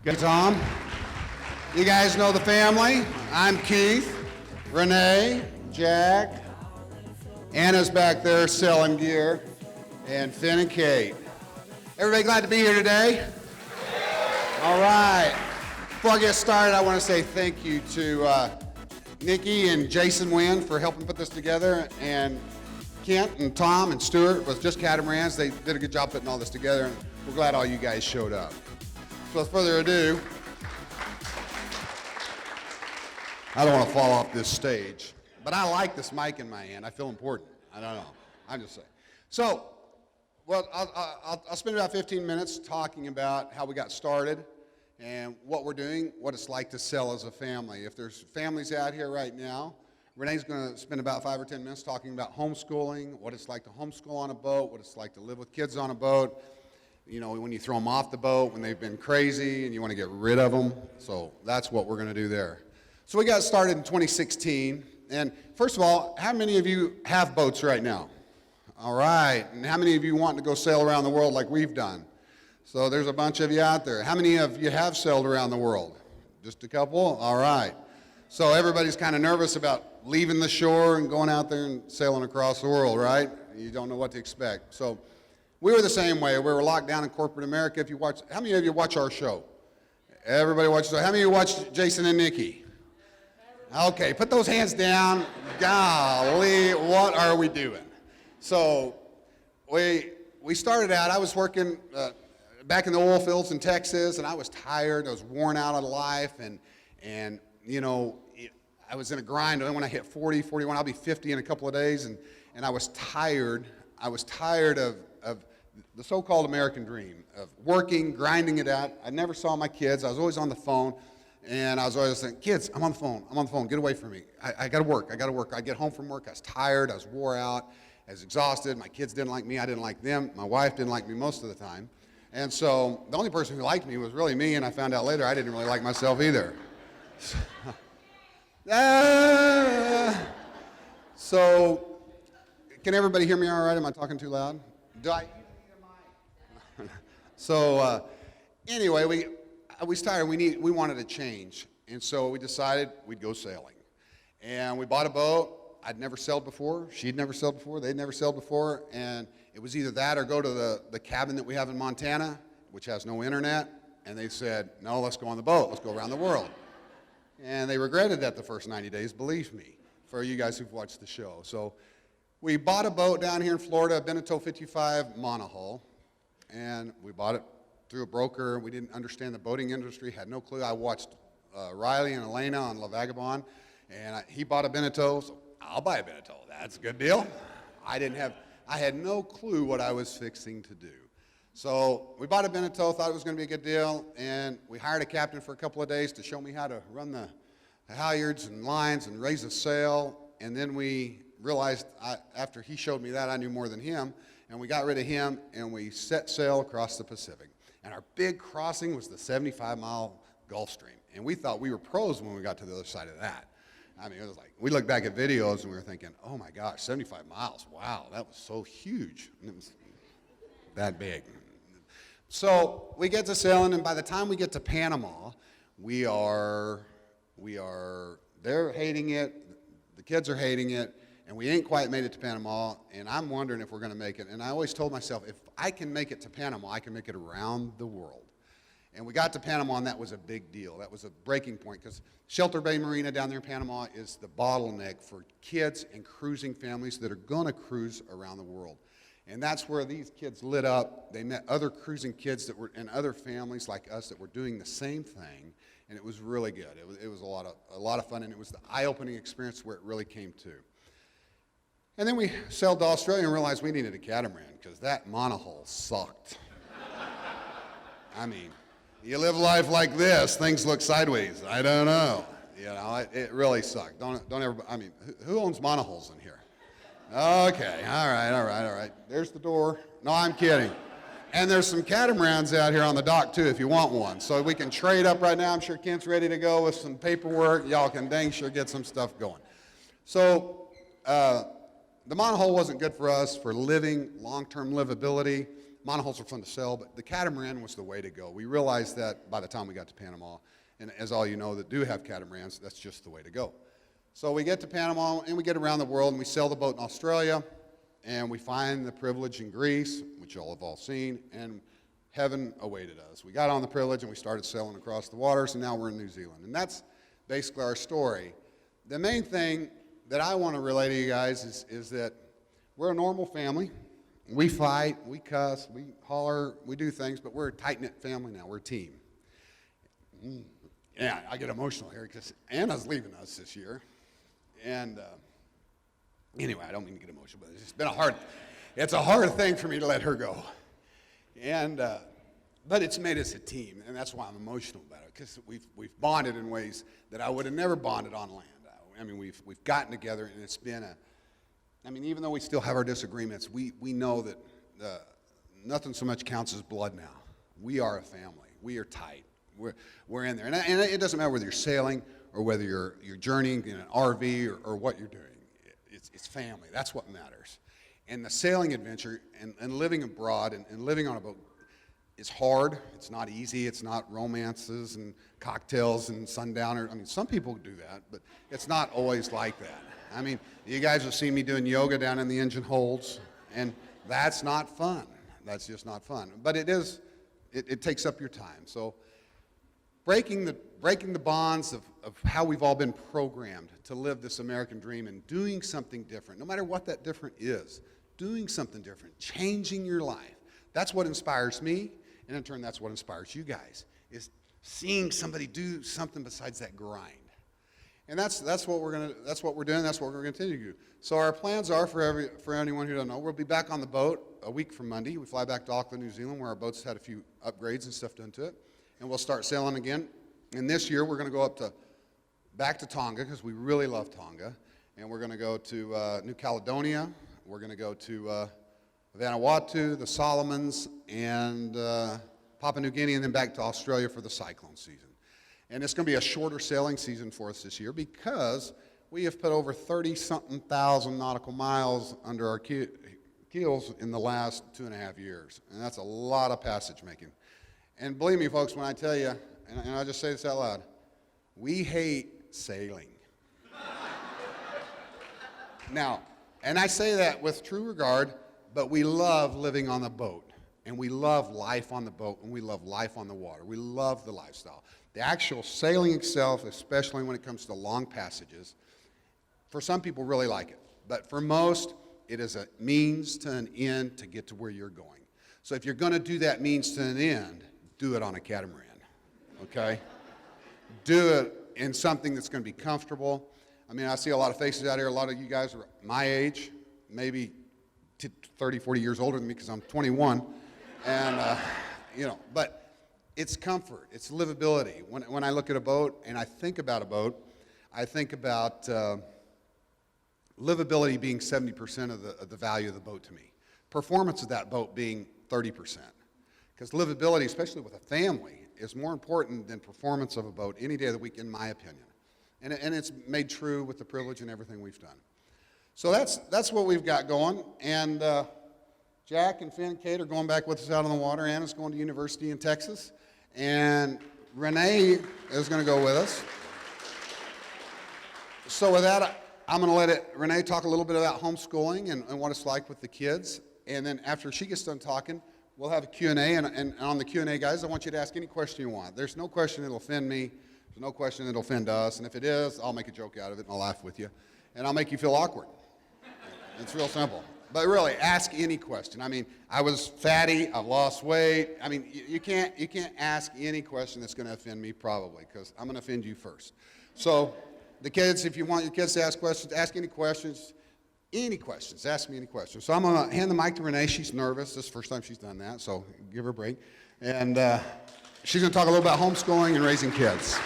Good, Tom. You guys know the family. I'm Keith, Renee, Jack, Anna's back there selling gear, and Finn and Kate. Everybody glad to be here today? All right. Before I get started, I want to say thank you to Nikki and Jason Wynn for helping put this together, and Kent and Tom and Stuart with just Catamarans. They did a good job putting all this together, and we're glad all you guys showed up. So without further ado, I don't want to fall off this stage, but I like this mic in my hand. I feel important. I don't know. I'm just saying. So, well, I'll spend about 15 minutes talking about how we got started and what we're doing, what it's like to sell as a family. If there's families out here right now, Renee's going to spend about 5 or 10 minutes talking about homeschooling, what it's like to homeschool on a boat, what it's like to live with kids on a boat. You know, when you throw them off the boat, when they've been crazy and you want to get rid of them. So that's what we're going to do there. So we got started in 2016. And first of all, how many of you have boats right now? All right. And how many of you want to go sail around the world like we've done? So there's a bunch of you out there. How many of you have sailed around the world? Just a couple? All right. So everybody's kind of nervous about leaving the shore and going out there and sailing across the world, right? You don't know what to expect. So we were the same way. We were locked down in corporate America. If you watch, how many of you watch our show? Everybody watches. So how many of you watch Jason and Nikki? Okay, put those hands down. Golly, what are we doing? So we started out, I was working back in the oil fields in Texas, and I was tired. I was worn out of life, and you know, I was in a grind. When I hit 40, 41, I'll be 50 in a couple of days, and I was tired. I was tired of the so-called American dream, of working, grinding it out. I never saw my kids. I was always on the phone, and I was always saying, kids, I'm on the phone, get away from me. I gotta work. I get home from work, I was tired, I was wore out, I was exhausted. My kids didn't like me, I didn't like them. My wife didn't like me most of the time. And so the only person who liked me was really me, and I found out later I didn't really like myself either. So, can everybody hear me all right? Am I talking too loud? Do I? So anyway, we started. We wanted to change, and so we decided we'd go sailing. And we bought a boat. I'd never sailed before. She'd never sailed before. They'd never sailed before. And it was either that or go to the cabin that we have in Montana, which has no internet. And they said, no, let's go on the boat. Let's go around the world. And they regretted that the first 90 days, believe me, for you guys who've watched the show. So we bought a boat down here in Florida, a Beneteau 55 monohull, and we bought it through a broker. We didn't understand the boating industry, had no clue. I watched Riley and Elena on La Vagabond, and he bought a Beneteau, so I'll buy a Beneteau. That's a good deal. I had no clue what I was fixing to do. So we bought a Beneteau, thought it was going to be a good deal, and we hired a captain for a couple of days to show me how to run the halyards and lines and raise a sail, and then we realized after he showed me that I knew more than him, and we got rid of him, and we set sail across the Pacific. And our big crossing was the 75-mile Gulf Stream, and we thought we were pros when we got to the other side of that. I mean, it was like, we looked back at videos and we were thinking, oh my gosh, 75 miles, wow, that was so huge. And it was that big. So we get to sailing, and by the time we get to Panama, they're hating it, the kids are hating it, and we ain't quite made it to Panama, and I'm wondering if we're going to make it. And I always told myself, if I can make it to Panama, I can make it around the world. And we got to Panama, and that was a big deal. That was a breaking point, because Shelter Bay Marina down there in Panama is the bottleneck for kids and cruising families that are going to cruise around the world. And that's where these kids lit up. They met other cruising kids that were, and other families like us that were doing the same thing, and it was really good. It was a lot of fun, and it was the eye-opening experience where it really came to. And then we sailed to Australia and realized we needed a catamaran, because that monohull sucked. I mean, you live life like this, things look sideways. I don't know. You know, it really sucked. Don't ever, I mean, who owns monohulls in here? Okay, all right. There's the door. No, I'm kidding. And there's some catamarans out here on the dock too if you want one. So we can trade up right now. I'm sure Kent's ready to go with some paperwork. Y'all can dang sure get some stuff going. So the monohull wasn't good for us for living, long-term livability. Monohulls are fun to sail, but the catamaran was the way to go. We realized that by the time we got to Panama, and as all you know that do have catamarans, that's just the way to go. So we get to Panama, and we get around the world, and we sail the boat in Australia, and we find the Privilege in Greece, which y'all have all seen, and heaven awaited us. We got on the Privilege, and we started sailing across the waters, and now we're in New Zealand. And that's basically our story. The main thing that I want to relay to you guys is that we're a normal family. We fight, we cuss, we holler, we do things, but we're a tight-knit family now. We're a team. Yeah, I get emotional here because Anna's leaving us this year. And anyway, I don't mean to get emotional, but it's a hard thing for me to let her go. And, but it's made us a team, and that's why I'm emotional about it, because we've bonded in ways that I would have never bonded on land. I mean, we've gotten together, and it's been even though we still have our disagreements, we know that nothing so much counts as blood now. We are a family. We are tight. We're in there. And it doesn't matter whether you're sailing or whether you're journeying in an RV or what you're doing. It's family. That's what matters. And the sailing adventure and living abroad and living on a boat is hard. It's not easy. It's not romances and cocktails and sundowner. I mean, some people do that, but it's not always like that. I mean, you guys have seen me doing yoga down in the engine holds, and that's not fun. That's just not fun. But it takes up your time. So breaking the bonds of how we've all been programmed to live this American dream and doing something different, no matter what that different is, doing something different, changing your life. That's what inspires me, and in turn, that's what inspires you guys, is seeing somebody do something besides that grind. And that's what we're doing. That's what we're going to continue to do. So our plans are for anyone who doesn't know, we'll be back on the boat a week from Monday. We fly back to Auckland, New Zealand, where our boat's had a few upgrades and stuff done to it, and we'll start sailing again. And this year we're going to go back to Tonga because we really love Tonga, and we're going to go to New Caledonia. We're going to go to Vanuatu, the Solomons, and Papua New Guinea, and then back to Australia for the cyclone season. And it's going to be a shorter sailing season for us this year because we have put over 30-something thousand nautical miles under our keels in the last 2.5 years. And that's a lot of passage making. And believe me, folks, when I tell you, and I just say this out loud, we hate sailing. Now, and I say that with true regard, but we love living on the boat. And we love life on the boat, and we love life on the water. We love the lifestyle. The actual sailing itself, especially when it comes to long passages, for some people really like it. But for most, it is a means to an end to get to where you're going. So if you're going to do that means to an end, do it on a catamaran, okay? Do it in something that's going to be comfortable. I mean, I see a lot of faces out here. A lot of you guys are my age, maybe 30, 40 years older than me because I'm 21. And, but it's comfort, it's livability. When I look at a boat and I think about a boat, I think about livability being 70% of the value of the boat to me. Performance of that boat being 30%. Because livability, especially with a family, is more important than performance of a boat any day of the week, in my opinion. And it's made true with the Privilege and everything we've done. So that's what we've got going. And Jack and Finn and Kate are going back with us out on the water. Anna's going to university in Texas. And Renee is going to go with us. So with that, I'm going to let Renee talk a little bit about homeschooling and what it's like with the kids. And then after she gets done talking, we'll have a Q&A. And on the Q&A, guys, I want you to ask any question you want. There's no question that'll offend me. There's no question that'll offend us. And if it is, I'll make a joke out of it and I'll laugh with you. And I'll make you feel awkward. It's real simple. But really, ask any question. I mean, I was fatty, I've lost weight. I mean, you can't ask any question that's going to offend me, probably, because I'm going to offend you first. So the kids, if you want your kids to ask questions, ask any questions. Any questions, ask me any questions. So I'm going to hand the mic to Renee. She's nervous. This is the first time she's done that, so give her a break. And she's going to talk a little about homeschooling and raising kids.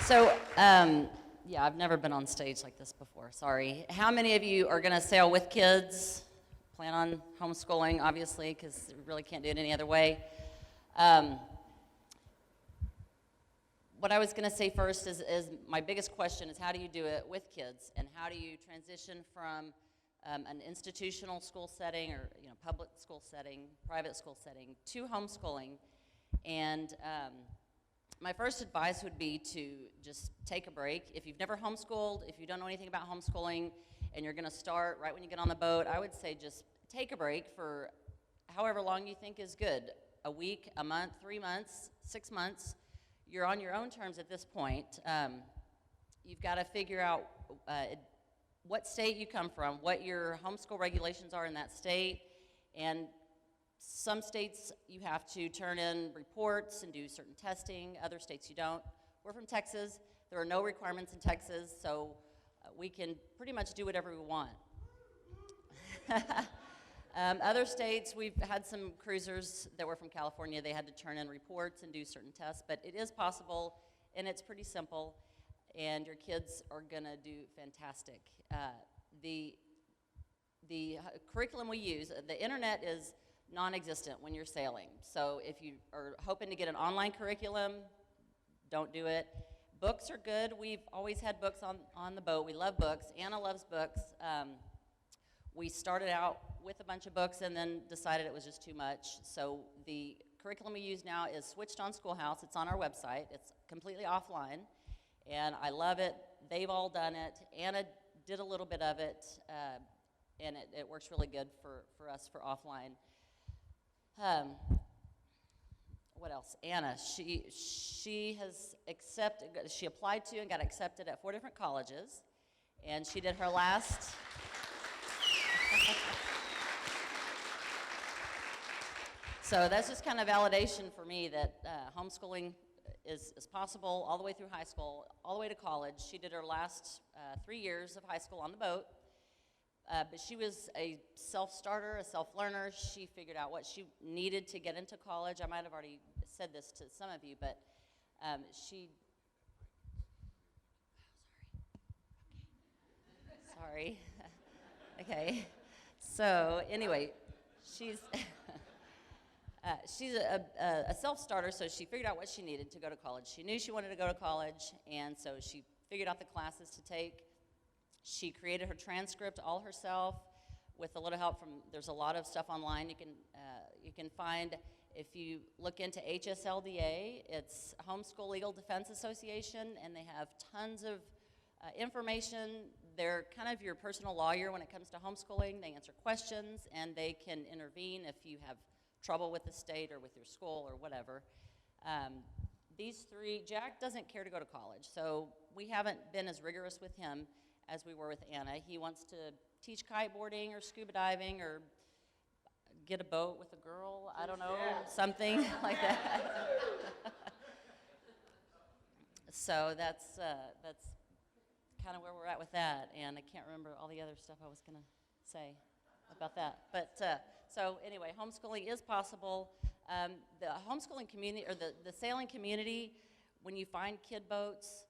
So, yeah, I've never been on stage like this before, sorry. How many of you are going to sail with kids? Plan on homeschooling, obviously, because you really can't do it any other way. what I was going to say first is my biggest question is how do you do it with kids, and how do you transition from an institutional school setting or public school setting, private school setting to homeschooling. And my first advice would be to just take a break. If you've never homeschooled, if you don't know anything about homeschooling, and you're going to start right when you get on the boat, I would say just take a break for however long you think is good. A week, a month, 3 months, 6 months. You're on your own terms at this point. You've got to figure out what state you come from, what your homeschool regulations are in that state, and some states you have to turn in reports and do certain testing, other states you don't. We're from Texas. There are no requirements in Texas, so we can pretty much do whatever we want. Other states, we've had some cruisers that were from California. They had to turn in reports and do certain tests, but it is possible, and it's pretty simple, and your kids are going to do fantastic. The curriculum we use, the internet is non-existent when you're sailing. So if you are hoping to get an online curriculum, don't do it. Books are good. We've always had books on the boat. We love books. Anna loves books. We started out with a bunch of books and then decided it was just too much. So the curriculum we use now is switched on Schoolhouse. It's on our website. It's completely offline, and I love it. They've all done it. Anna did a little bit of it, and it works really good for us for offline. What else? Anna, she has accepted, she applied to and got accepted at 4 different colleges, and she did her last, so that's just kind of validation for me that homeschooling is possible all the way through high school, all the way to college. She did her last 3 years of high school on the boat. But she was a self-starter, a self-learner. She figured out what she needed to get into college. I might have already said this to some of you, but sorry. Okay. So anyway, she's a self-starter, so she figured out what she needed to go to college. She knew she wanted to go to college, and so she figured out the classes to take. She created her transcript all herself with a little help from, there's a lot of stuff online you can find. If you look into HSLDA, it's Homeschool Legal Defense Association, and they have tons of information. They're kind of your personal lawyer when it comes to homeschooling. They answer questions, and they can intervene if you have trouble with the state or with your school or whatever. These three, Jack doesn't care to go to college, so we haven't been as rigorous with him as we were with Anna. He wants to teach kiteboarding or scuba diving or get a boat with a girl, I don't know, something like that. So that's kind of where we're at with that, and I can't remember all the other stuff I was going to say about that. But so anyway, homeschooling is possible. The homeschooling community, or the sailing community, when you find kid boats,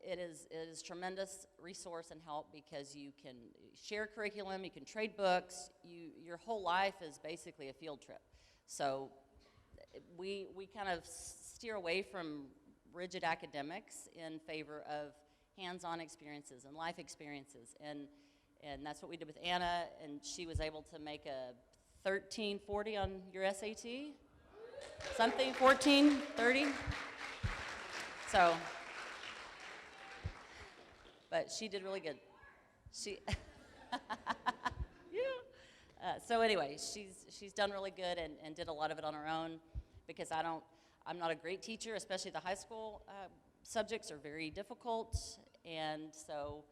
it is tremendous resource and help because you can share curriculum, you can trade books, your whole life is basically a field trip. So we kind of steer away from rigid academics in favor of hands-on experiences and life experiences, and that's what we did with Anna, and she was able to make a 1340 on your SAT, something, 1430. So. But she did really good. So anyway, she's done really good and did a lot of it on her own because I'm not a great teacher, especially the high school subjects are very difficult, and so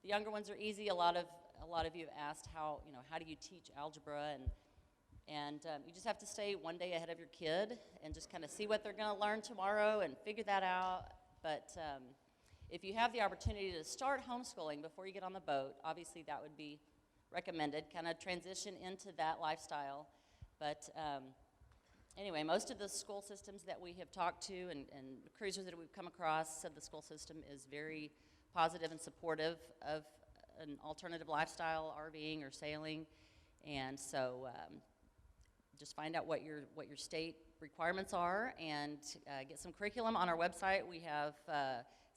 the younger ones are easy. A lot of you have asked how do you teach algebra, and you just have to stay one day ahead of your kid and just kind of see what they're going to learn tomorrow and figure that out. But if you have the opportunity to start homeschooling before you get on the boat, obviously that would be recommended, kind of transition into that lifestyle. But anyway, most of the school systems that we have talked to and cruisers that we've come across said the school system is very positive and supportive of an alternative lifestyle, RVing or sailing. And so just find out what your state requirements are and get some curriculum on our website. We have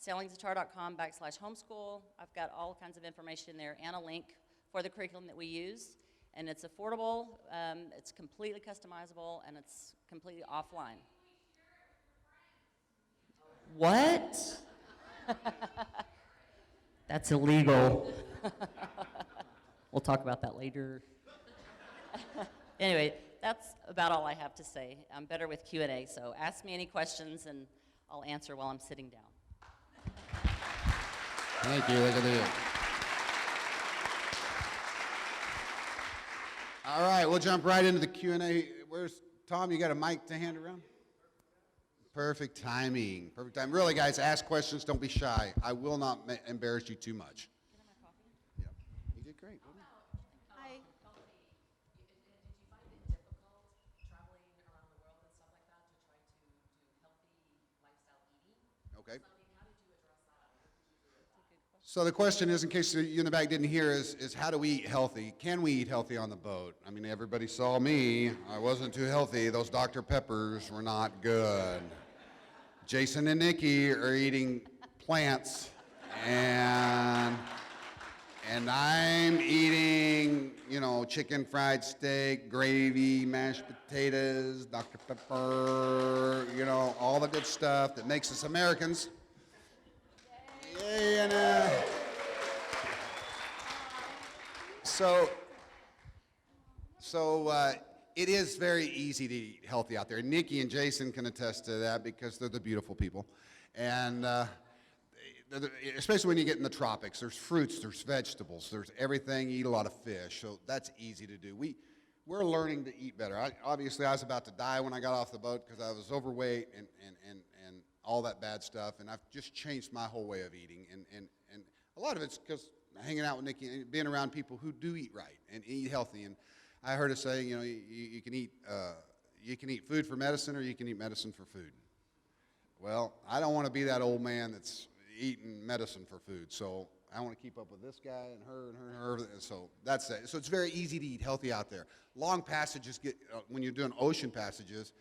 sailingzatara.com/homeschool. I've got all kinds of information there and a link for the curriculum that we use. And it's affordable, it's completely customizable, and it's completely offline. What? That's illegal. We'll talk about that later. Anyway, that's about all I have to say. I'm better with Q&A, so ask me any questions and I'll answer while I'm sitting down. Thank you. Look at you. All right, we'll jump right into the Q&A. Where's Tom? You got a mic to hand around? Perfect timing. Perfect time. Really, guys, ask questions. Don't be shy. I will not embarrass you too much. Yeah. You did great. Hi. Did you find it difficult traveling around the world and stuff like that to try to do healthy lifestyle eating? Okay. How did you address that? What did you do with that? So the question is, in case you in the back didn't hear, is how do we eat healthy? Can we eat healthy on the boat? I mean, everybody saw me. I wasn't too healthy. Those Dr. Peppers were not good. Jason and Nikki are eating plants, and I'm eating, chicken fried steak, gravy, mashed potatoes, Dr. Pepper, all the good stuff that makes us Americans. Yay, and so it is very easy to eat healthy out there. Nikki and Jason can attest to that because they're the beautiful people. And especially when you get in the tropics, there's fruits, there's vegetables, there's everything. You eat a lot of fish, so that's easy to do. We're learning to eat better. Obviously, I was about to die when I got off the boat because I was overweight and all that bad stuff, and I've just changed my whole way of eating. And a lot of it's because hanging out with Nikki and being around people who do eat right and eat healthy. And I heard a saying, you can eat food for medicine, or you can eat medicine for food. Well, I don't want to be that old man that's eating medicine for food. So I want to keep up with this guy and her and her and her. And so that's it. So it's very easy to eat healthy out there. Long passages when you're doing ocean passages,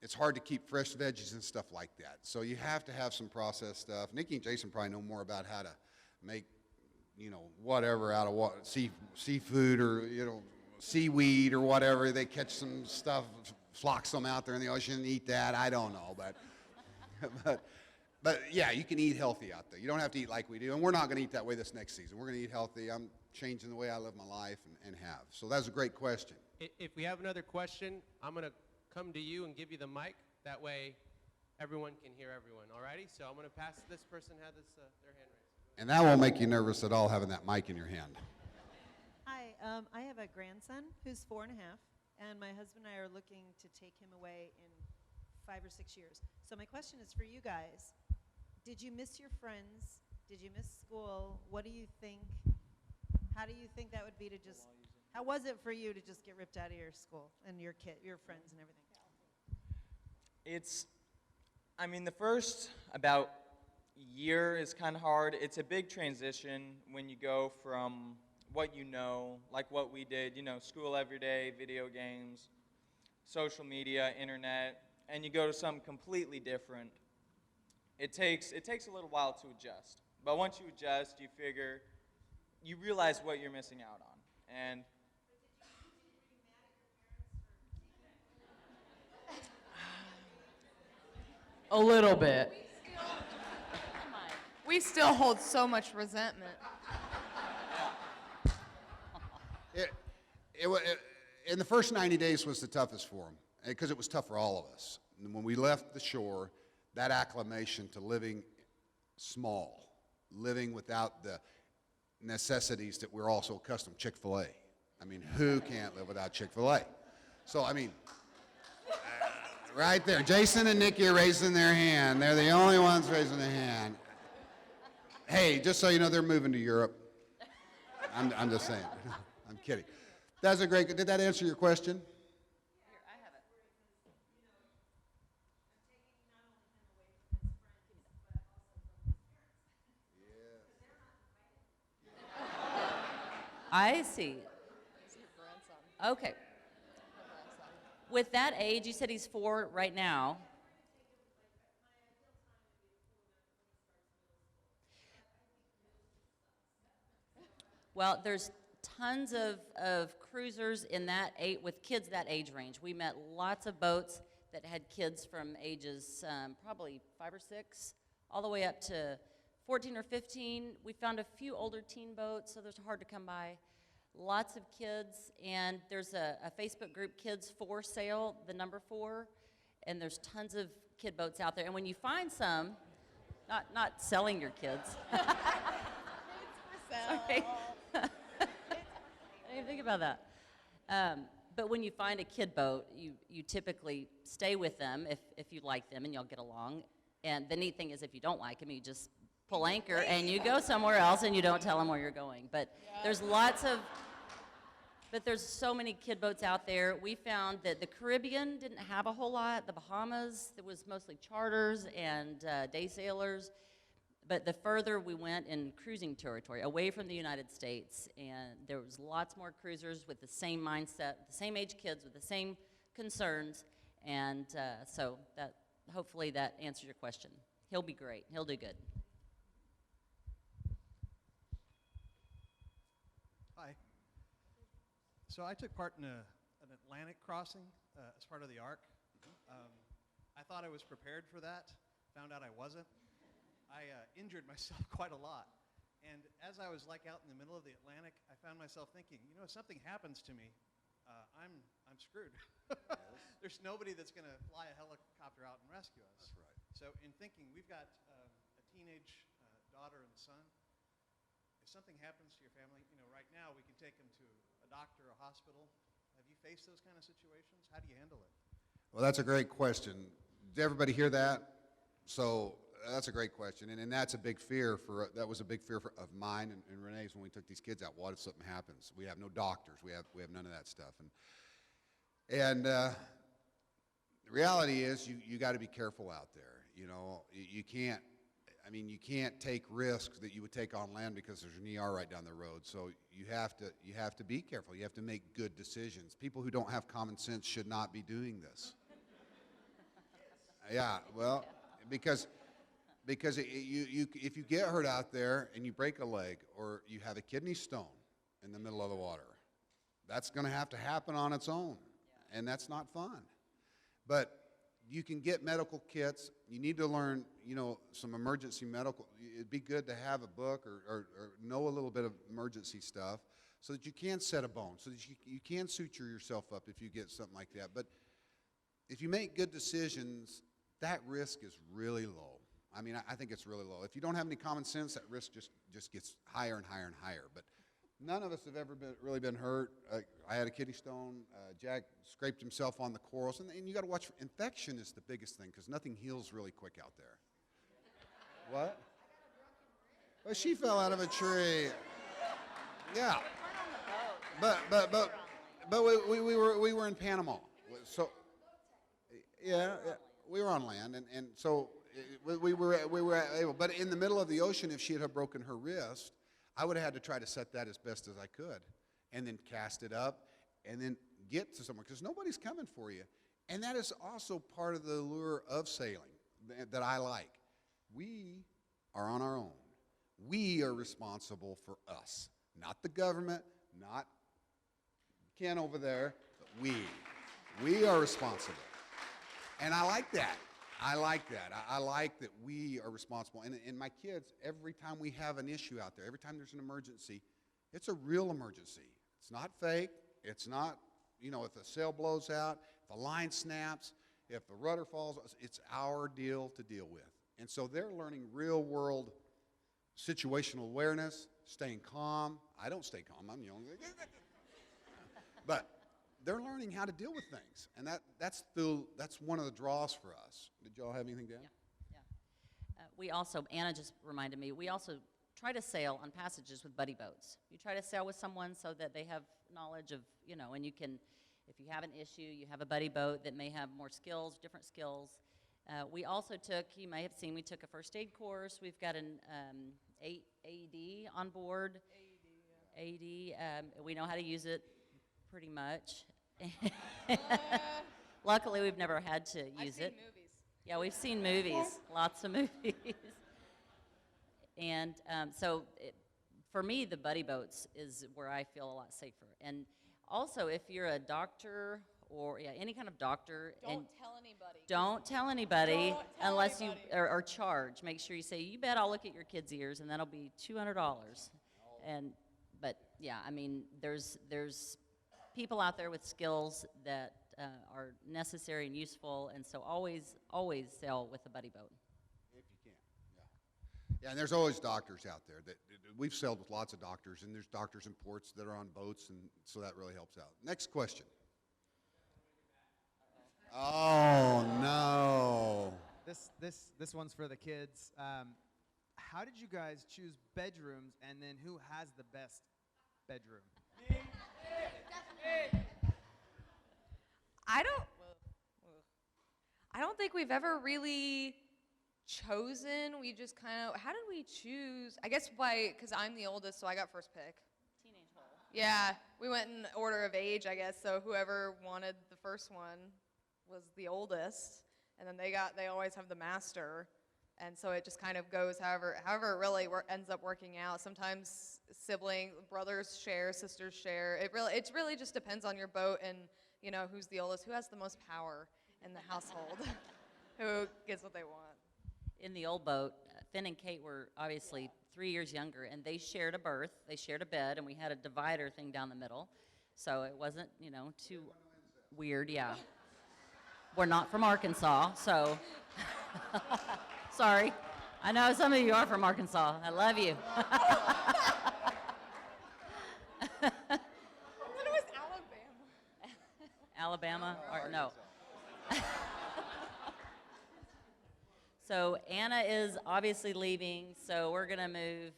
it's hard to keep fresh veggies and stuff like that. So you have to have some processed stuff. Nikki and Jason probably know more about how to make, whatever out of seafood or, seaweed or whatever. They catch some stuff, flock some out there in the ocean and eat that. I don't know, but yeah, you can eat healthy out there. You don't have to eat like we do, and we're not going to eat that way this next season. We're going to eat healthy. I'm changing the way I live my life and have. So that's a great question. If we have another question, I'm going to come to you and give you the mic. That way, everyone can hear everyone. All righty? So I'm going to pass this person had their hand raised. And that won't make you nervous at all, having that mic in your hand. Hi, I have a grandson who's 4.5, and my husband and I are looking to take him away in 5 or 6 years. So my question is for you guys. Did you miss your friends? Did you miss school? What do you think? How do you think that would be to just, how was it for you to just get ripped out of your school and your friends and everything? The first about year is kind of hard. It's a big transition when you go from what you know, like what we did, school every day, video games, social media, internet, and you go to something completely different. It takes a little while to adjust. But once you adjust, you realize what you're missing out on. And a little bit. We still hold so much resentment. In the first 90 days was the toughest for them, because it was tough for all of us. And when we left the shore, that acclimation to living small, living without the necessities that we're also accustomed, Chick-fil-A. I mean, who can't live without Chick-fil-A? So, right there, Jason and Nikki are raising their hand. They're the only ones raising their hand. Hey, just so you know, they're moving to Europe. I'm just saying. I'm kidding. That's a great, did that answer your question? Here, I have it. I see. Okay. with that age, you said he's 4 right now. Well, there's tons of cruisers in that with kids that age range. We met lots of boats that had kids from ages probably 5 or 6, all the way up to 14 or 15. We found a few older teen boats, so those are hard to come by. Lots of kids, and there's a Facebook group, Kids for Sale, the number 4, and there's tons of kid boats out there. And when you find some, not selling your kids. Sorry. I didn't even think about that. But when you find a kid boat, you typically stay with them if you like them and y'all get along. And the neat thing is if you don't like them, you just pull anchor and you go somewhere else and you don't tell them where you're going. But there's there's so many kid boats out there. We found that the Caribbean didn't have a whole lot. The Bahamas, it was mostly charters and day sailors. But the further we went in cruising territory, away from the United States, and there was lots more cruisers with the same mindset, the same age kids with the same concerns, and so hopefully that answers your question. He'll be great. He'll do good. Hi. So I took part in an Atlantic crossing as part of the ARC. I thought I was prepared for that, found out I wasn't. I injured myself quite a lot. And as I was like out in the middle of the Atlantic, I found myself thinking, you know, if something happens to me, I'm screwed. There's nobody that's going to fly a helicopter out and rescue us. That's right. So in thinking, we've got a teenage daughter and son. If something happens to your family, you know, right now we can take them to a doctor, a hospital. Have you faced those kind of situations? How do you handle it? Well, that's a great question. Did everybody hear that? So that's a great question, and that's a big fear that was a big fear of mine and Renee's when we took these kids out. What if something happens? We have no doctors. We have none of that stuff. And the reality is you got to be careful out there. You know, you can't take risks that you would take on land because there's an ER right down the road. So you have to be careful. You have to make good decisions. People who don't have common sense should not be doing this. Yeah, well, because if you get hurt out there and you break a leg or you have a kidney stone in the middle of the water, that's going to have to happen on its own, and that's not fun. But you can get medical kits. You need to learn, you know, some emergency medical. It'd be good to have a book or know a little bit of emergency stuff so that you can set a bone, so that you can suture yourself up if you get something like that. But if you make good decisions, that risk is really low. I mean, I think it's really low. If you don't have any common sense, that risk just gets higher and higher and higher. But none of us have ever really been hurt. I had a kidney stone. Jack scraped himself on the corals. And you got to watch. Infection is the biggest thing because nothing heals really quick out there. What? Well, she fell out of a tree. Yeah. But we were in Panama. So yeah, we were on land, and so we were able. But in the middle of the ocean, if she had broken her wrist, I would have had to try to set that as best as I could, and then cast it up, and then get to somewhere because nobody's coming for you. And that is also part of the allure of sailing that I like. We are on our own. We are responsible for us, not the government, not Ken over there, but we are responsible. And I like that. I like that. I like that we are responsible. And my kids, every time we have an issue out there, every time there's an emergency, it's a real emergency. It's not fake. It's not, you know, if the sail blows out, if the line snaps, if the rudder falls, it's our deal to deal with. And so they're learning real world situational awareness, staying calm. I don't stay calm. I'm young. But they're learning how to deal with things, and that's one of the draws for us. Did y'all have anything to add? Yeah. We also, Anna just reminded me, we also try to sail on passages with buddy boats. You try to sail with someone so that they have knowledge of, you know, and you can, if you have an issue, you have a buddy boat that may have more skills, different skills. We also took, you may have seen, we took a first aid course. We've got an AED on board. AED, we know how to use it pretty much. Luckily, we've never had to I've use seen it. movies. Yeah, we've seen movies, lots of movies. And for me, the buddy boats is where I feel a lot safer. And also, if you're a doctor or any kind of doctor, and Don't tell anybody. don't tell anybody Don't tell unless anybody. you or charge. Make sure you say, "You bet I'll look at your kid's ears," and that'll be $200. But yeah, I mean, there's people out there with skills that are necessary and useful, and so always sail with a buddy boat. If you can, yeah. Yeah, and there's always doctors out there. We've sailed with lots of doctors, and there's doctors in ports that are on boats, and so that really helps out. Next question. Oh, no. This one's for the kids. How did you guys choose bedrooms, and then who has the best bedroom? I don't think we've ever really chosen. We just kind of, how did we choose? I guess because I'm the oldest, so I got first pick. Teenage hole. Yeah, we went in order of age, I guess. So whoever wanted the first one was the oldest, and then they always have the master, and so it just kind of goes however it really ends up working out. Sometimes brothers share, sisters share. It really just depends on your boat and who's the oldest, who has the most power in the household, who gets what they want. In the old boat, Finn and Kate were obviously 3 years younger, and they shared a berth, they shared a bed, and we had a divider thing down the middle, so it wasn't, too weird, yeah. We're not from Arkansas, so sorry. I know some of you are from Arkansas. I love you. I thought it was Alabama. Alabama? Or, no. So Anna is obviously leaving, so we're going to move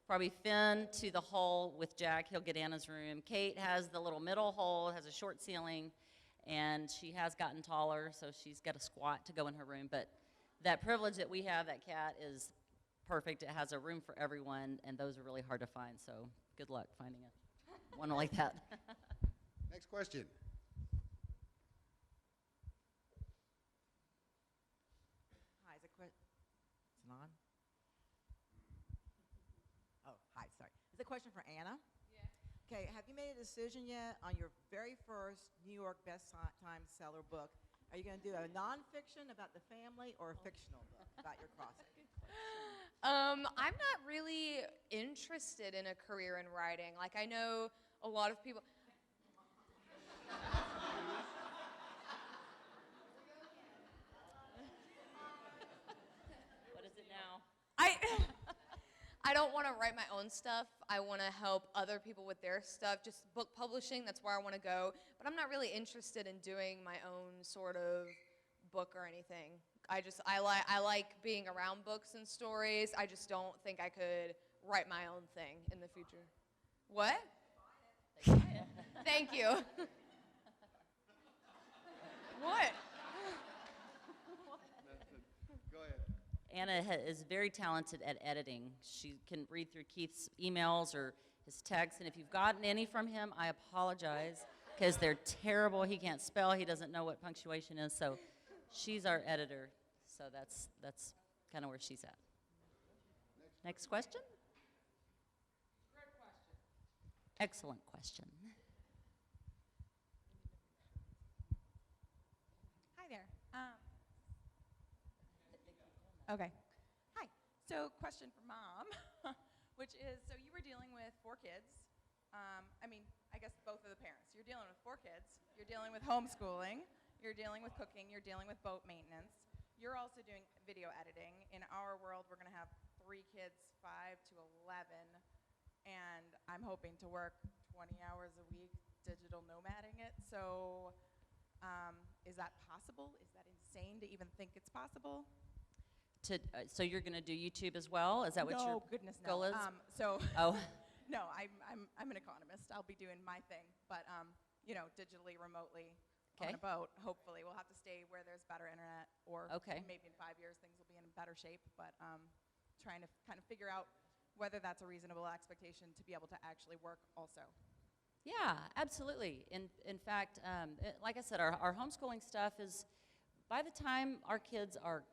probably Finn to the hull with Jack. He'll get Anna's room. Kate has the little middle hull, has a short ceiling, and she has gotten taller, so she's got a squat to go in her room. But that privilege that we have, that cat, is perfect. It has a room for everyone, and those are really hard to find, so good luck finding one like that. Next question. Hi, is it it's on? Oh, hi, sorry. Is the question for Anna? Yeah. Okay, have you made a decision yet on your very first New York Best Time Seller book? Are you going to do a nonfiction about the family or a fictional book about your crossing? I'm not really interested in a career in writing. Like, I know a lot of people. What is it now? I don't want to write my own stuff. I want to help other people with their stuff. Just book publishing, that's where I want to go. But I'm not really interested in doing my own sort of book or anything. I like being around books and stories. I just don't think I could write my own thing in the future. What? Thank you. What? Go ahead. Anna is very talented at editing. She can read through Keith's emails or his texts, and if you've gotten any from him, I apologize, because they're terrible. He can't spell. He doesn't know what punctuation is, so she's our editor, so that's kind of where she's at. Next question? Great question. Excellent question. Hi there. Okay. Hi. So, question for Mom, which is, so you were dealing with 4 kids. I guess both of the parents. You're dealing with 4 kids. You're dealing with homeschooling. You're dealing with cooking. You're dealing with boat maintenance. You're also doing video editing. In our world, we're going to have 3 kids, 5 to 11, and I'm hoping to work 20 hours a week digital nomading it. So, is that possible? Is that insane to even think it's possible? So you're going to do YouTube as well? Is that what your goodness, goal no. is? Oh, no, I'm an economist. I'll be doing my thing, but digitally, remotely, on a boat. Hopefully, we'll have to stay where there's better internet, or maybe in 5 years things will be in better shape. But trying to kind of figure out whether that's a reasonable expectation to be able to actually work also. Yeah, absolutely. In fact, like I said, our homeschooling stuff is, by the time our kids are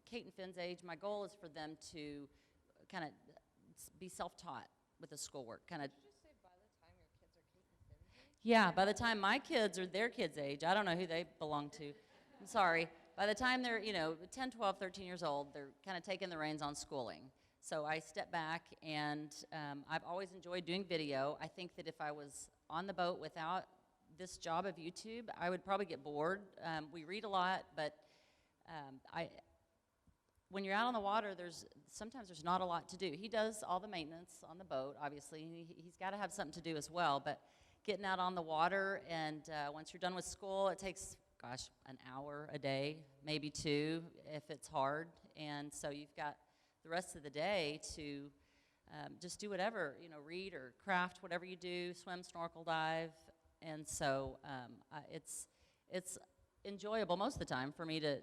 Kate and Finn's age, my goal is for them to kind of be self-taught with the schoolwork. Kind of. Yeah, by the time my kids are their kids' age, I don't know who they belong to. I'm sorry. By the time they're, 10, 12, 13 years old, they're kind of taking the reins on schooling. So I step back, and I've always enjoyed doing video. I think that if I was on the boat without this job of YouTube, I would probably get bored. We read a lot, but when you're out on the water, sometimes there's not a lot to do. He does all the maintenance on the boat, obviously. He's got to have something to do as well, but getting out on the water, and once you're done with school, it takes, an hour a day, maybe 2 if it's hard, and so you've got the rest of the day to just do whatever, read or craft, whatever you do, swim, snorkel, dive, and so it's enjoyable most of the time for me to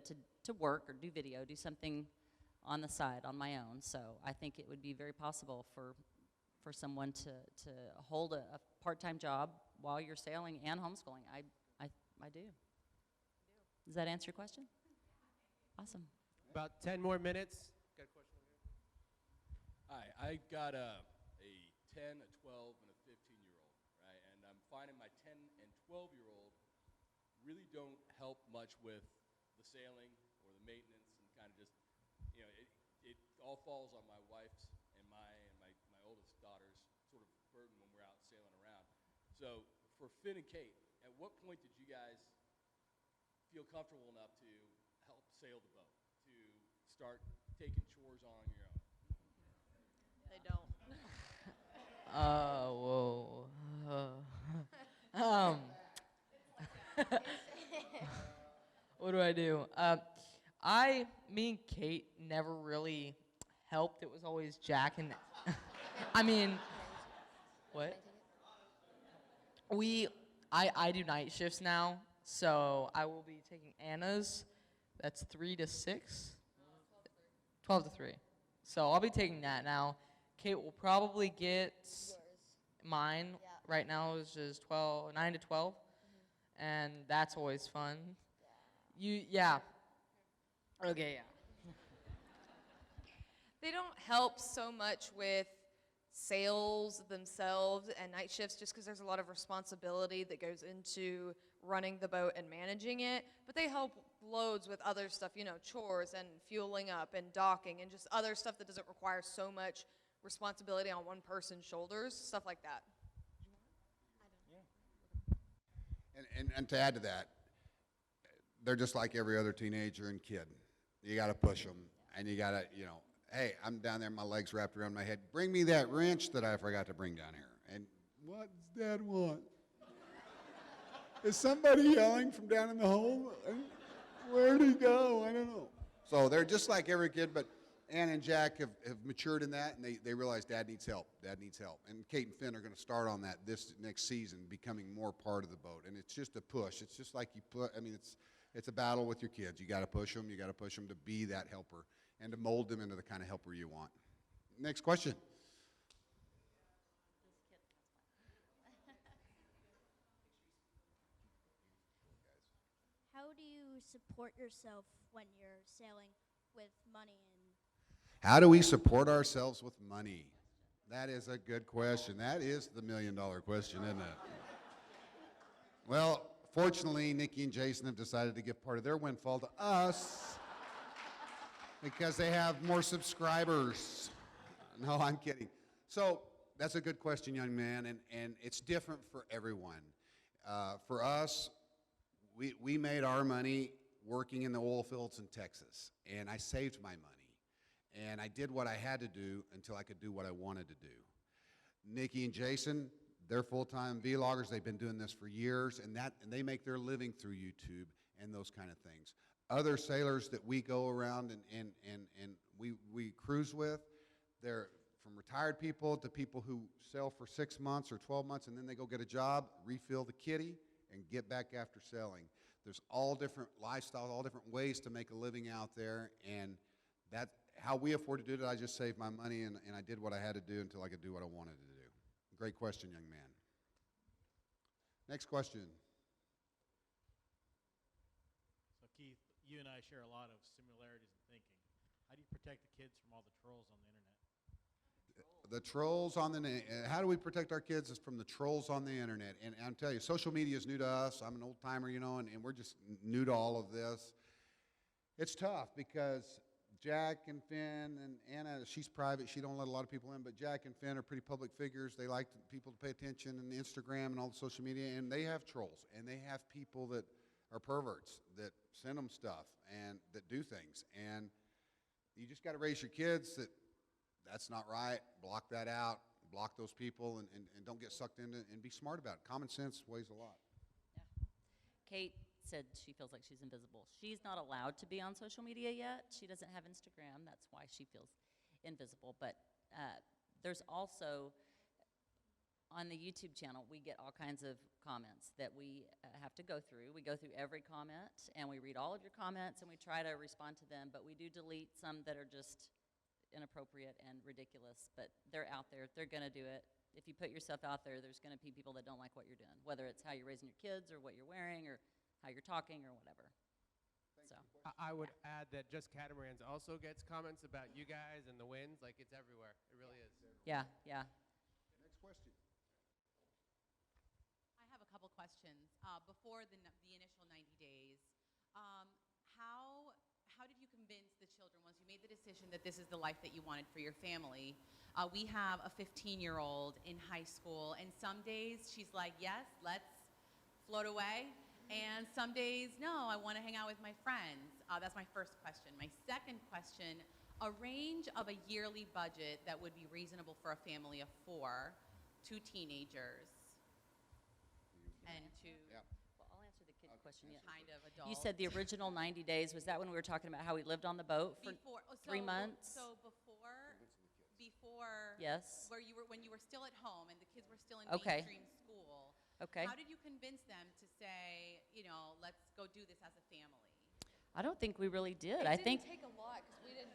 work or do video, do something on the side on my own. So I think it would be very possible for someone to hold a part-time job while you're sailing and homeschooling. I do. Does that answer your question? Awesome. About 10 more minutes. Got a question over here? Hi, I got a 10, a 12, and a 15-year-old, right? And I'm finding my 10 and 12-year-old really don't help much with the sailing or the maintenance, and kind of just, it all falls on my wife's and my oldest daughter's sort of burden when we're out sailing around. So for Finn and Kate, at what point did you guys feel comfortable enough to help sail the boat, to start taking chores on your own? They don't. Whoa. What do I do? Me and Kate never really helped. It was always Jack and, what? I do night shifts now, so I will be taking Anna's. That's 3 to 6? 12 to 3. So I'll be taking that now. Kate will probably get mine. Yeah. Right now is just 9 to 12, and that's always fun. Yeah. Okay, yeah. They don't help so much with sales themselves and night shifts just because there's a lot of responsibility that goes into running the boat and managing it, but they help loads with other stuff, chores and fueling up and docking and just other stuff that doesn't require so much responsibility on one person's shoulders, stuff like that. And to add to that, they're just like every other teenager and kid. You got to push them, and you got to, hey, I'm down there, my legs wrapped around my head. Bring me that wrench that I forgot to bring down here. And what does Dad want? Is somebody yelling from down in the hole? Where'd he go? I don't know. So they're just like every kid, but Ann and Jack have matured in that, and they realize Dad needs help. Dad needs help. And Kate and Finn are going to start on that this next season, becoming more part of the boat. And it's just a push. It's just like it's a battle with your kids. You got to push them. You got to push them to be that helper and to mold them into the kind of helper you want. Next question. How do you support yourself when you're sailing with money How do we support ourselves with money? That is a good question. That is the million-dollar question, isn't it? Well, fortunately, Nikki and Jason have decided to give part of their windfall to us because they have more subscribers. No, I'm kidding. So that's a good question, young man, and it's different for everyone. For us, we made our money working in the oil fields in Texas, and I saved my money. And I did what I had to do until I could do what I wanted to do. Nikki and Jason, they're full-time vloggers. They've been doing this for years, and they make their living through YouTube and those kind of things. Other sailors that we go around and we cruise with, they're from retired people to people who sail for 6 months or 12 months, and then they go get a job, refill the kitty, and get back after sailing. There's all different lifestyles, all different ways to make a living out there, and that how we afford to do it. I just saved my money, and I did what I had to do until I could do what I wanted to do. Great question, young man. Next question. So Keith, you and I share a lot of similarities in thinking. How do you protect the kids from all the trolls on the internet? The trolls on the how do we protect our kids is from the trolls on the internet. And I'm telling you, social media is new to us. I'm an old timer, you know, and we're just new to all of this. It's tough because Jack and Finn and Anna, she's private. She don't let a lot of people in, but Jack and Finn are pretty public figures. They like people to pay attention, and Instagram and all the social media, and they have trolls, and they have people that are perverts that send them stuff and that do things. And you just got to raise your kids that that's not right. Block that out. Block those people, and don't get sucked into it, and be smart about it. Common sense weighs a lot. Yeah. Kate said she feels like she's invisible. She's not allowed to be on social media yet. She doesn't have Instagram. That's why she feels invisible. But there's also, on the YouTube channel, we get all kinds of comments that we have to go through. We go through every comment, and we read all of your comments, and we try to respond to them. But we do delete some that are just inappropriate and ridiculous. But they're out there. They're going to do it. If you put yourself out there, there's going to be people that don't like what you're doing, whether it's how you're raising your kids or what you're wearing or how you're talking or whatever. So I would add that Just Catamarans also gets comments about you guys and the winds. Like, it's everywhere. It really is. yeah, yeah. Next question. I have a couple questions. Before the initial 90 days, how did you convince the children, once you made the decision that this is the life that you wanted for your family? We have a 15-year-old in high school, and some days she's like, yes, let's float away. And some days, no, I want to hang out with my friends. That's my first question. My second question, a range of a yearly budget that would be reasonable for a family of 4, 2 teenagers, and 2 Well, I'll answer the kid question. Yeah. kind of adults. You said the original 90 days. Was that when we were talking about how we lived on the boat for 3 months? So before Yes. when you were still at home and the kids were still in Okay. mainstream school, Okay. how did you convince them to say, let's go do this as a family? I don't think we really did. It I didn't think take a lot because we didn't.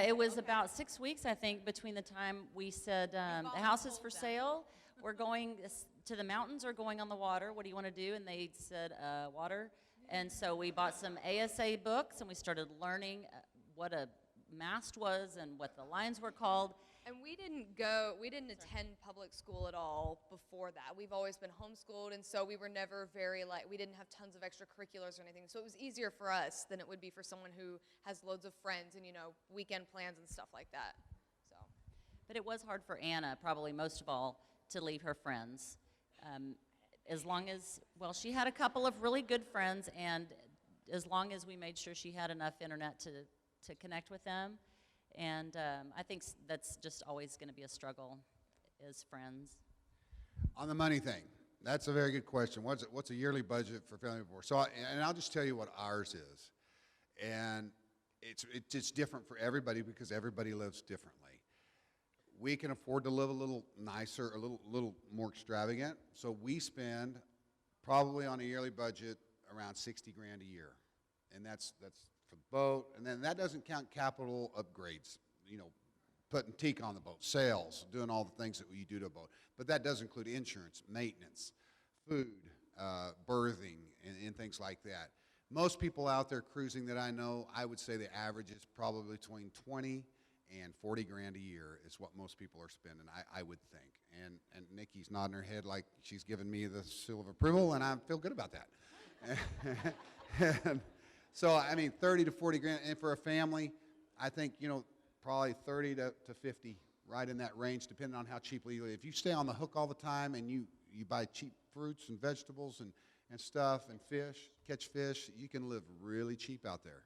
it was about 6 weeks, I think, between the time we said the house is for sale. We're going to the mountains or going on the water. What do you want to do? And they said water. And so we bought some ASA books and we started learning what a mast was and what the lines were called. And we didn't attend public school at all before that. We've always been homeschooled, and so we were never we didn't have tons of extracurriculars or anything. So it was easier for us than it would be for someone who has loads of friends and, weekend plans and stuff like that. So. But it was hard for Anna, probably most of all, to leave her friends. As long as, she had a couple of really good friends, and as long as we made sure she had enough internet to connect with them. And I think that's just always going to be a struggle as friends. On the money thing, that's a very good question. What's a yearly budget for family of 4? So, and I'll just tell you what ours is. And it's different for everybody because everybody lives differently. We can afford to live a little nicer, a little more extravagant. So we spend probably on a yearly budget around $60,000 a year. And that's for the boat, and then that doesn't count capital upgrades, putting teak on the boat, sails, doing all the things that you do to a boat. But that does include insurance, maintenance, food, berthing, and things like that. Most people out there cruising that I know, I would say the average is probably between $20,000 and $40,000 a year is what most people are spending, I would think. And Nikki's nodding her head like she's giving me the seal of approval, and I feel good about that. So, I mean, 30 to 40 grand, and for a family, I think, probably 30 to 50, right in that range, depending on how cheaply you live. If you stay on the hook all the time and you buy cheap fruits and vegetables and stuff and fish, catch fish, you can live really cheap out there.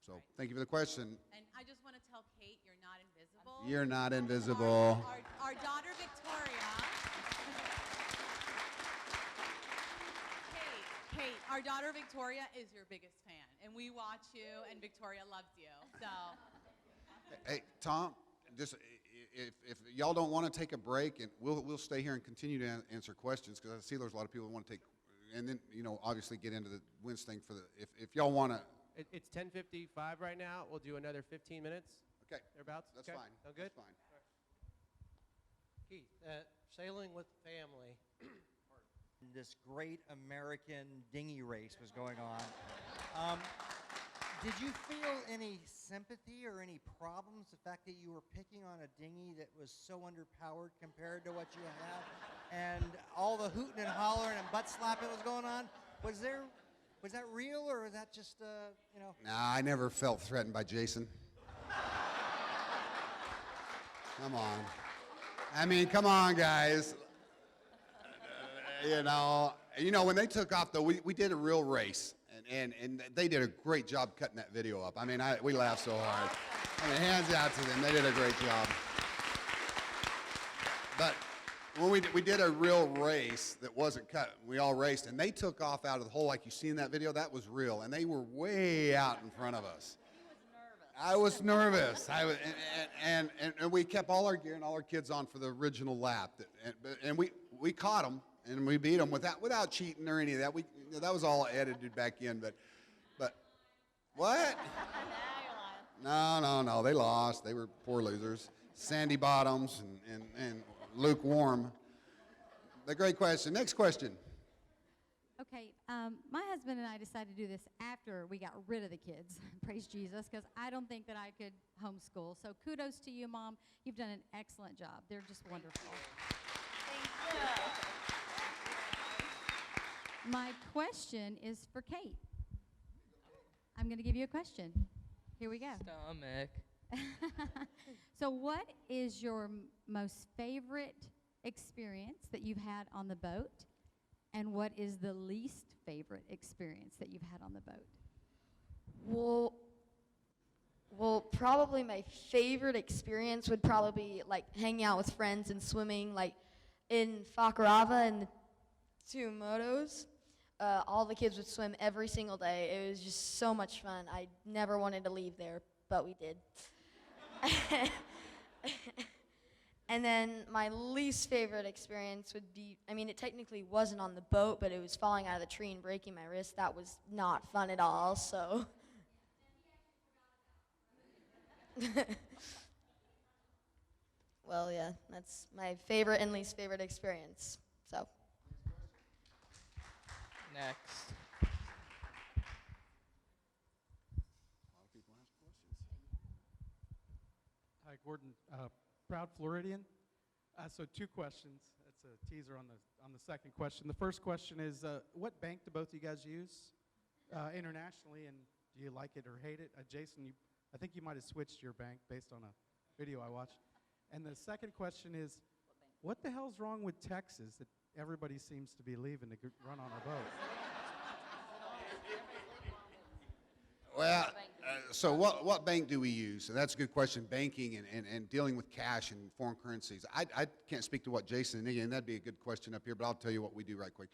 So, thank you for the question. And I just want to tell Kate, you're not invisible. You're not invisible. Our daughter, Victoria. Kate, our daughter Victoria is your biggest fan, and we watch you, and Victoria loves you. So. Hey, Tom, just if y'all don't want to take a break, and we'll stay here and continue to answer questions because I see there's a lot of people who want to take, and then obviously get into the wins thing for the if y'all want to. It's 10:55 right now. We'll do another 15 minutes. Okay. Thereabouts. That's okay. fine. Sound good? That's fine. Keith, sailing with family, this great American dinghy race was going on. Did you feel any sympathy or any problems, the fact that you were picking on a dinghy that was so underpowered compared to what you have, and all the hooting and hollering and butt slapping that was going on? Was that real, or was that just, you know? Nah, I never felt threatened by Jason. Come on. I mean, come on, guys. You know, when they took off, though, we did a real race, and they did a great job cutting that video up. I mean, we laughed so hard. I mean, hands out to them. They did a great job. But when we did a real race that wasn't cut, we all raced, and they took off out of the hole like you see in that video. That was real, and they were way out in front of us. I was nervous. And we kept all our gear and all our kids on for the original lap, and we caught them. And we beat them without cheating or any of that. That was all edited back in. But what? No. They lost. They were poor losers. Sandy bottoms and lukewarm. The great question. Next question. Okay, my husband and I decided to do this after we got rid of the kids. Praise Jesus, because I don't think that I could homeschool. So kudos to you, Mom. You've done an excellent job. They're just wonderful. Thank you. My question is for Kate. I'm going to give you a question. Here we go. Stomach. So what is your most favorite experience that you've had on the boat? And what is the least favorite experience that you've had on the boat? Well, probably my favorite experience would probably be like hanging out with friends and swimming, like in Fakarava and the two motos. All the kids would swim every single day. It was just so much fun. I never wanted to leave there, but we did. And then my least favorite experience would be, I mean, it technically wasn't on the boat, but it was falling out of the tree and breaking my wrist. That was not fun at all, so. Well, yeah, that's my favorite and least favorite experience, so. Next. Hi, Gordon. Proud Floridian. So 2 questions. That's a teaser on the second question. The first question is, what bank do both of you guys use internationally, and do you like it or hate it? Jason, I think you might have switched your bank based on a video I watched. And the second question is, what the hell's wrong with Texas that everybody seems to be leaving to run on our boat? Well, so what bank do we use? So that's a good question. Banking and dealing with cash and foreign currencies. I can't speak to what Jason and again, that'd be a good question up here, but I'll tell you what we do right quick.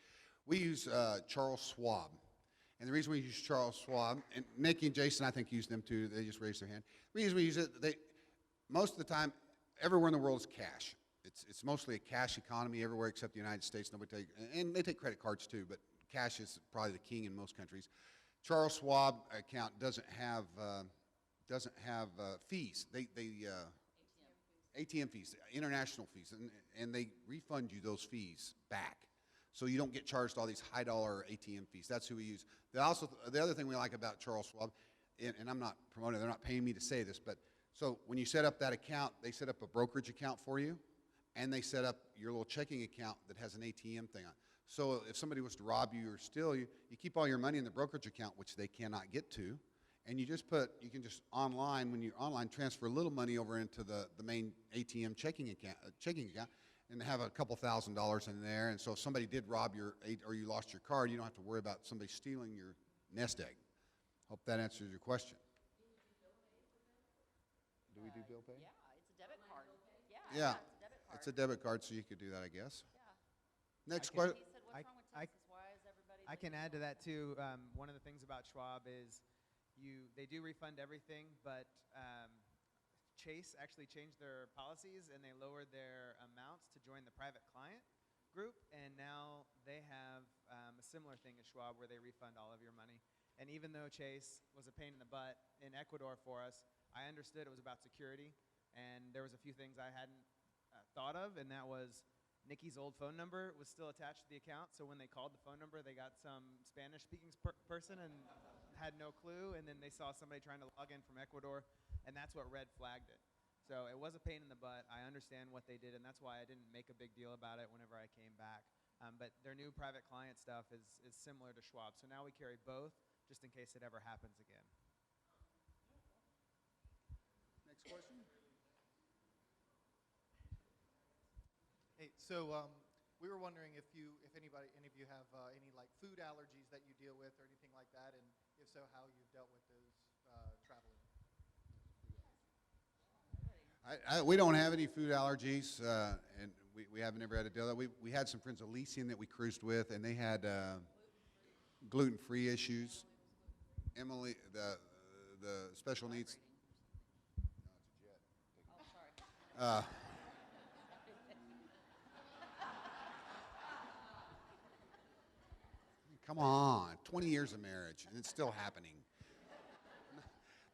We use Charles Schwab. And the reason we use Charles Schwab, and Nikki and Jason, I think, use them too. They just raised their hand. The reason we use it, most of the time, everywhere in the world is cash. It's mostly a cash economy everywhere except the United States. And they take credit cards too, but cash is probably the king in most countries. Charles Schwab account doesn't have fees. ATM fees, international fees, and they refund you those fees back. So you don't get charged all these high dollar ATM fees. That's who we use. The other thing we like about Charles Schwab, and I'm not promoting, they're not paying me to say this, but so when you set up that account, they set up a brokerage account for you, and they set up your little checking account that has an ATM thing on. So if somebody was to rob you or steal you, you keep all your money in the brokerage account, which they cannot get to, and you can just online, when you're online, transfer a little money over into the main ATM checking account, and have a couple $1,000s in there. And so if somebody did rob or you lost your card, you don't have to worry about somebody stealing your nest egg. Hope that answers your question. Do we do bill pay? Yeah, it's a debit card. Yeah, it's a debit card. it's a debit card, so you could do that, I guess. Yeah. Next question. He said, what's wrong with Texas? Why is everybody I can add to that too. One of the things about Schwab is they do refund everything, but Chase actually changed their policies and they lowered their amounts to join the private client group, and now they have a similar thing as Schwab where they refund all of your money. And even though Chase was a pain in the butt in Ecuador for us, I understood it was about security, and there was a few things I hadn't thought of, and that was Nikki's old phone number was still attached to the account, so when they called the phone number, they got some Spanish-speaking person and had no clue, and then they saw somebody trying to log in from Ecuador, and that's what red flagged it. So it was a pain in the butt. I understand what they did, and that's why I didn't make a big deal about it whenever I came back. But their new private client stuff is similar to Schwab. So now we carry both, just in case it ever happens again. Next question. Hey, so we were wondering if any of you have any like food allergies that you deal with or anything like that, and if so, how you've dealt with those traveling. We don't have any food allergies, and we haven't ever had to deal with that. We had some friends, Elysian, that we cruised with, and they had gluten-free issues. Emily, the special needs. Come on, 20 years of marriage, and it's still happening.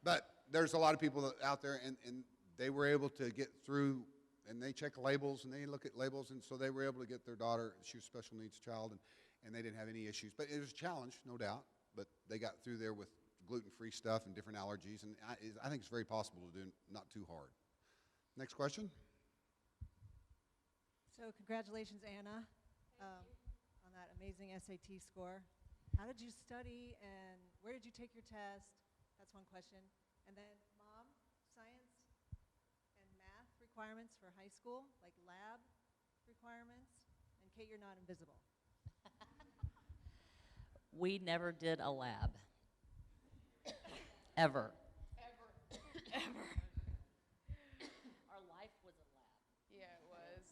But there's a lot of people out there, and they were able to get through, and they check labels, and they look at labels, and so they were able to get their daughter, she was a special needs child, and they didn't have any issues. But it was a challenge, no doubt, but they got through there with gluten-free stuff and different allergies, and I think it's very possible to do, not too hard. Next question. So congratulations, Anna, on that amazing SAT score. How did you study, and where did you take your test? That's one question. And then, Mom, science and math requirements for high school, like lab requirements? And Kate, you're not invisible. We never did a lab. Ever. Ever. Our life was a lab. Yeah, it was.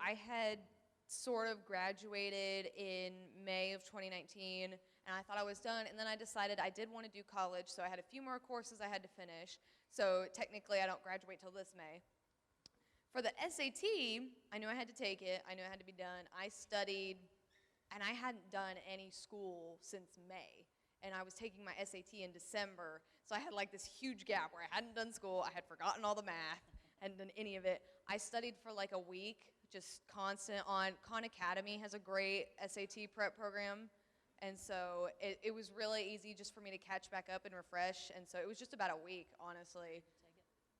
I had sort of graduated in May of 2019, and I thought I was done, and then I decided I did want to do college, so I had a few more courses I had to finish, so technically I don't graduate till this May. For the SAT, I knew I had to take it, I knew it had to be done. I studied, and I hadn't done any school since May, and I was taking my SAT in December, so I had like this huge gap where I hadn't done school, I had forgotten all the math, hadn't done any of it. I studied for like a week, just constant on. Khan Academy has a great SAT prep program, and so it was really easy just for me to catch back up and refresh, and so it was just about a week, honestly.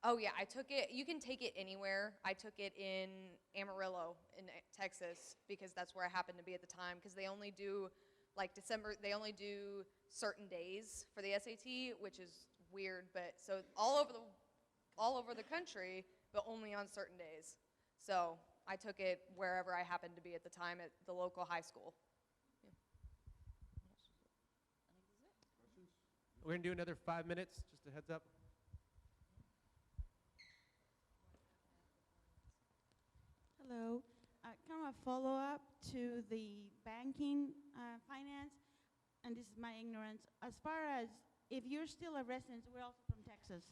Oh yeah, I took it, you can take it anywhere. I took it in Amarillo in Texas because that's where I happened to be at the time, because they only do, like December, they only do certain days for the SAT, which is weird, but so all over the country, but only on certain days. So I took it wherever I happened to be at the time at the local high school. Yeah. We're going to do another 5 minutes, just a heads up. Hello. Kind of a follow-up to the banking finance, and this is my ignorance. As far as if you're still a resident, we're also from Texas.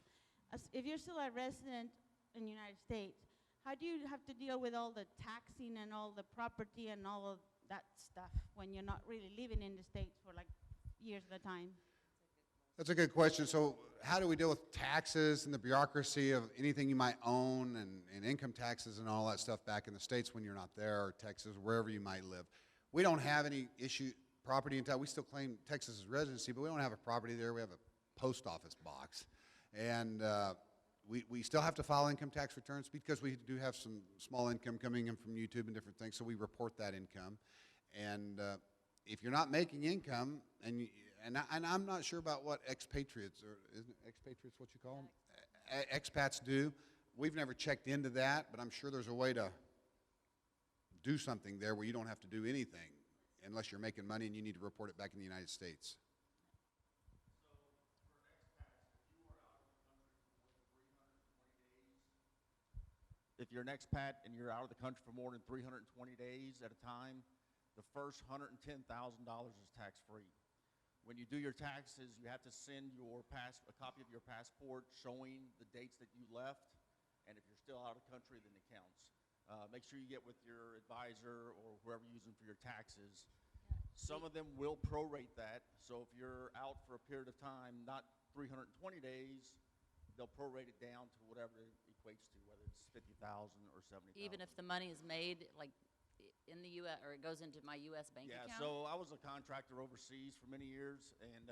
If you're still a resident in the United States, how do you have to deal with all the taxing and all the property and all of that stuff when you're not really living in the States for like years at a time? That's a good question. So how do we deal with taxes and the bureaucracy of anything you might own and income taxes and all that stuff back in the States when you're not there, or Texas, wherever you might live? We don't have any property in town. We still claim Texas as residency, but we don't have a property there. We have a post office box. And we still have to file income tax returns because we do have some small income coming in from YouTube and different things, so we report that income. And if you're not making income, and I'm not sure about what expatriates, or isn't expatriates what you call them? Expats do. We've never checked into that, but I'm sure there's a way to do something there where you don't have to do anything unless you're making money and you need to report it back in the United States. If you're an expat and you're out of the country for more than 320 days at a time, the first $110,000 is tax-free. When you do your taxes, you have to send a copy of your passport showing the dates that you left, and if you're still out of the country, then it counts. Make sure you get with your advisor or whoever you're using for your taxes. Some of them will prorate that, so if you're out for a period of time, not 320 days, they'll prorate it down to whatever equates to, whether it's 50,000 or 70,000. Even if the money is made, like, in the U.S., or it goes into my U.S. bank Yeah, account? so I was a contractor overseas for many years, and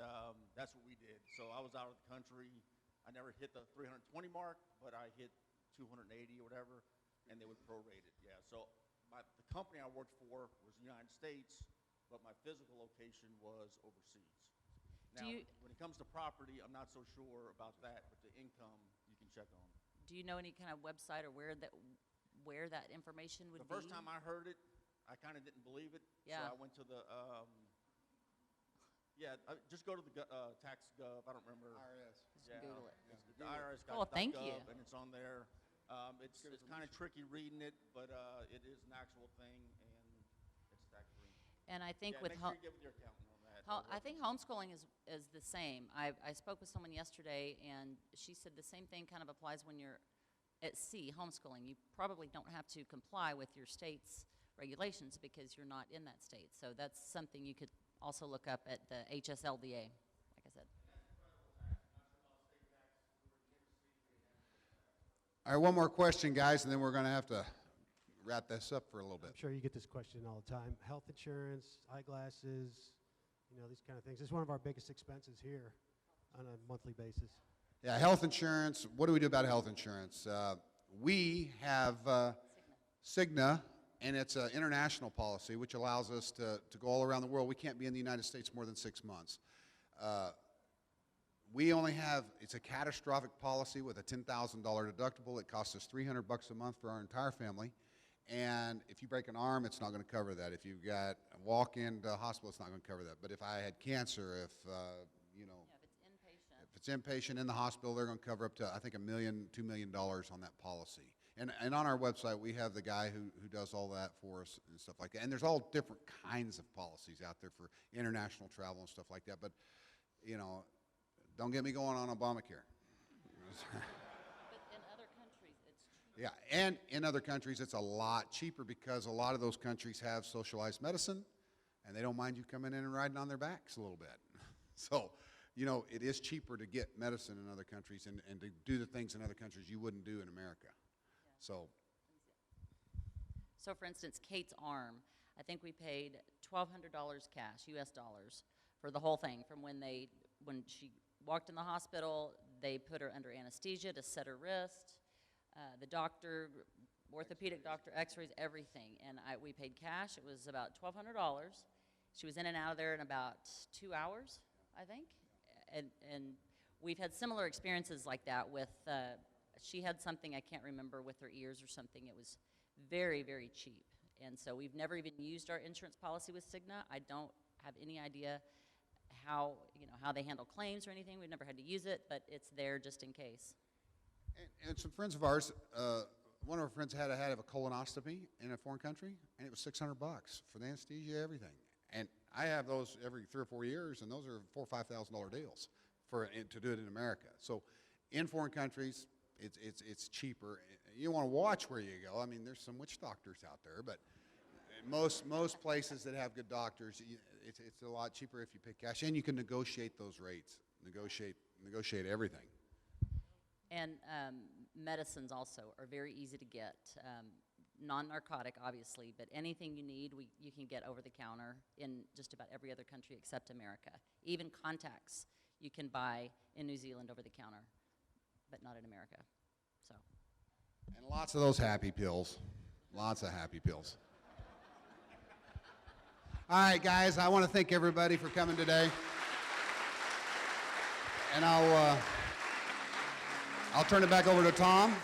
that's what we did. So I was out of the country. I never hit the 320 mark, but I hit 280 or whatever, and they would prorate it. Yeah, so the company I worked for was the United States, but my physical location was overseas. Now, when it comes to property, I'm not so sure about that, but the income you can check on. Do you know any kind of website or where that information would be? The first time I heard it, I kind of didn't believe it. Yeah. So I went to the, just go to the tax.gov. I don't remember. IRS. Yeah, Google it. The IRS Cool, thank you. and it's on there. It's kind of tricky reading it, but it is an actual thing, and it's tax-free. And I think Yeah, with make sure you get with your accountant on that. I think homeschooling is the same. I spoke with someone yesterday, and she said the same thing kind of applies when you're at sea homeschooling. You probably don't have to comply with your state's regulations because you're not in that state. So that's something you could also look up at the HSLDA, like I said. All right, one more question, guys, and then we're going to have to wrap this up for a little bit. I'm sure you get this question all the time. Health insurance, eyeglasses, these kind of things. It's one of our biggest expenses here on a monthly basis. Yeah, health insurance. What do we do about health insurance? We have Cigna, and it's an international policy, which allows us to go all around the world. We can't be in the United States more than 6 months. We only have, it's a catastrophic policy with a $10,000 deductible. It costs us $300 a month for our entire family. And if you break an arm, it's not going to cover that. If you've got a walk into the hospital, it's not going to cover that. But if I had cancer, if it's inpatient in the hospital, they're going to cover up to, I think, $1 million, $2 million on that policy. And on our website, we have the guy who does all that for us and stuff like that. And there's all different kinds of policies out there for international travel and stuff like that. But, don't get me going on Obamacare. But in other countries, it's cheaper. Yeah, and in other countries, it's a lot cheaper because a lot of those countries have socialized medicine, and they don't mind you coming in and riding on their backs a little bit. So, it is cheaper to get medicine in other countries and to do the things in other countries you wouldn't do in America. So, for instance, Kate's arm, I think we paid $1,200 cash, U.S. dollars, for the whole thing. From when she walked in the hospital, they put her under anesthesia to set her wrist. The doctor, orthopedic doctor, x-rays, everything. And we paid cash. It was about $1,200. She was in and out of there in about 2 hours, I think. And we've had similar experiences like that with, she had something, I can't remember, with her ears or something. It was very, very cheap. And so we've never even used our insurance policy with Cigna. I don't have any idea how they handle claims or anything. We've never had to use it, but it's there just in case. and some friends of ours, one of our friends had to have a colonoscopy in a foreign country, and it was $600 for the anesthesia, everything. And I have those every 3 or 4 years, and those are $4,000 or $5,000 deals to do it in America. So in foreign countries, it's cheaper. You want to watch where you go. I mean, there's some witch doctors out there, but most places that have good doctors, it's a lot cheaper if you pay cash, and you can negotiate those rates, negotiate everything. And medicines also are very easy to get. Non-narcotic, obviously, but anything you need, you can get over the counter in just about every other country except America. Even contacts you can buy in New Zealand over the counter, but not in America. So. And lots of those happy pills. Lots of happy pills. All right, guys, I want to thank everybody for coming today. And I'll turn it back over to Tom,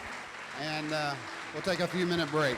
and we'll take a few-minute break.